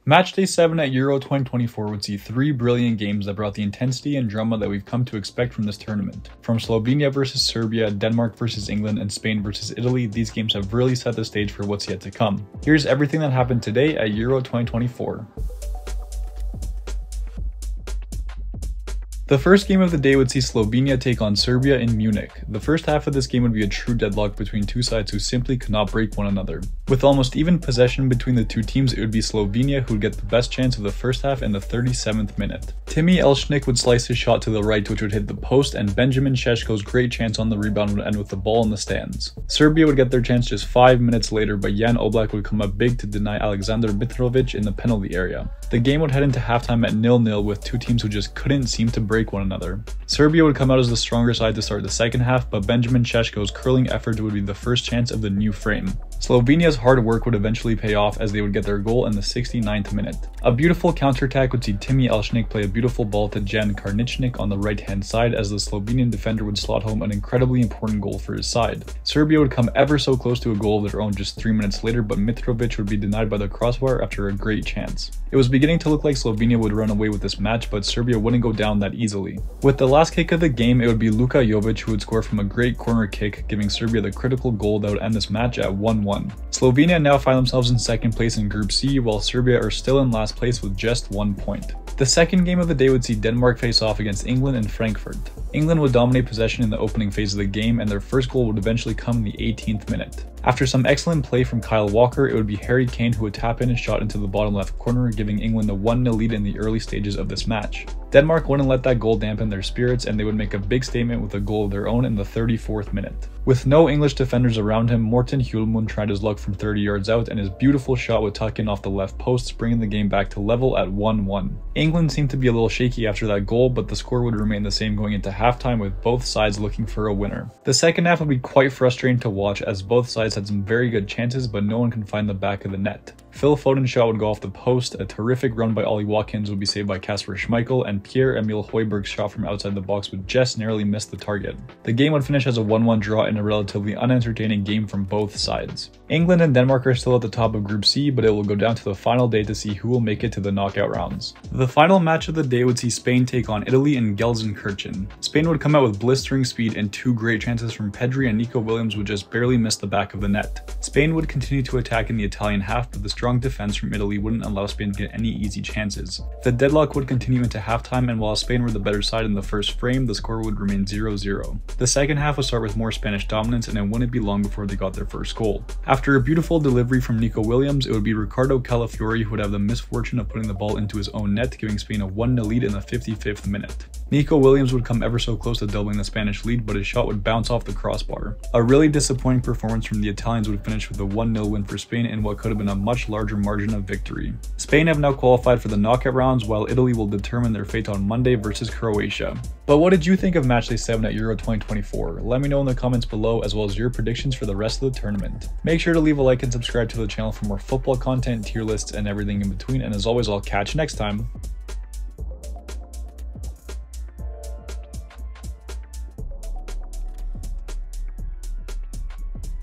Matchday 7 at Euro 2024 would see 3 brilliant games that brought the intensity and drama that we've come to expect from this tournament. From Slovenia versus Serbia, Denmark versus England, and Spain versus Italy, these games have really set the stage for what's yet to come. Here's everything that happened today at Euro 2024. The first game of the day would see Slovenia take on Serbia in Munich. The first half of this game would be a true deadlock between two sides who simply could not break one another. With almost even possession between the two teams, it would be Slovenia who would get the best chance of the first half in the 37th minute. Timi Elshnik would slice his shot to the right, which would hit the post, and Benjamin Šeško's great chance on the rebound would end with the ball in the stands. Serbia would get their chance just 5 minutes later, but Jan Oblak would come up big to deny Aleksandar Mitrovic in the penalty area. The game would head into halftime at 0-0 with two teams who just couldn't seem to break one another. Serbia would come out as the stronger side to start the second half, but Benjamin Šeško's curling effort would be the first chance of the new frame. Slovenia's hard work would eventually pay off as they would get their goal in the 69th minute. A beautiful counterattack would see Timi Elshnik play a beautiful ball to Jan Karničnik on the right-hand side as the Slovenian defender would slot home an incredibly important goal for his side. Serbia would come ever so close to a goal of their own just 3 minutes later, but Mitrovic would be denied by the crossbar after a great chance. It was beginning to look like Slovenia would run away with this match, but Serbia wouldn't go down that easily. With the last kick of the game, it would be Luka Jovic who would score from a great corner kick, giving Serbia the critical goal that would end this match at 1-1. Slovenia now find themselves in second place in Group C, while Serbia are still in last place with just 1 point. The second game of the day would see Denmark face off against England in Frankfurt. England would dominate possession in the opening phase of the game, and their first goal would eventually come in the 18th minute. After some excellent play from Kyle Walker, it would be Harry Kane who would tap in a shot into the bottom left corner, giving England a 1-0 lead in the early stages of this match. Denmark wouldn't let that goal dampen their spirits, and they would make a big statement with a goal of their own in the 34th minute. With no English defenders around him, Morten Hjulmund tried his luck from 30 yards out, and his beautiful shot would tuck in off the left post, bringing the game back to level at 1-1. England seemed to be a little shaky after that goal, but the score would remain the same going into halftime, with both sides looking for a winner. The second half would be quite frustrating to watch as both sides had some very good chances, but no one could find the back of the net. Phil Foden's shot would go off the post, a terrific run by Ollie Watkins would be saved by Kasper Schmeichel, and Pierre-Emile Højbjerg's shot from outside the box would just narrowly miss the target. The game would finish as a 1-1 draw in a relatively unentertaining game from both sides. England and Denmark are still at the top of Group C, but it will go down to the final day to see who will make it to the knockout rounds. The final match of the day would see Spain take on Italy in Gelsenkirchen. Spain would come out with blistering speed, and 2 great chances from Pedri and Nico Williams would just barely miss the back of the net. Spain would continue to attack in the Italian half, but the strong defense from Italy wouldn't allow Spain to get any easy chances. The deadlock would continue into halftime, and while Spain were the better side in the first frame, the score would remain 0-0. The second half would start with more Spanish dominance, and it wouldn't be long before they got their first goal. After a beautiful delivery from Nico Williams, it would be Ricardo Calafiori who would have the misfortune of putting the ball into his own net, giving Spain a 1-0 lead in the 55th minute. Nico Williams would come ever so close to doubling the Spanish lead, but his shot would bounce off the crossbar. A really disappointing performance from the Italians would finish with a 1-0 win for Spain in what could have been a much larger margin of victory. Spain have now qualified for the knockout rounds, while Italy will determine their fate on Monday versus Croatia. But what did you think of Matchday 7 at Euro 2024? Let me know in the comments below, as well as your predictions for the rest of the tournament. Make sure to leave a like and subscribe to the channel for more football content, tier lists, and everything in between, and as always, I'll catch you next time.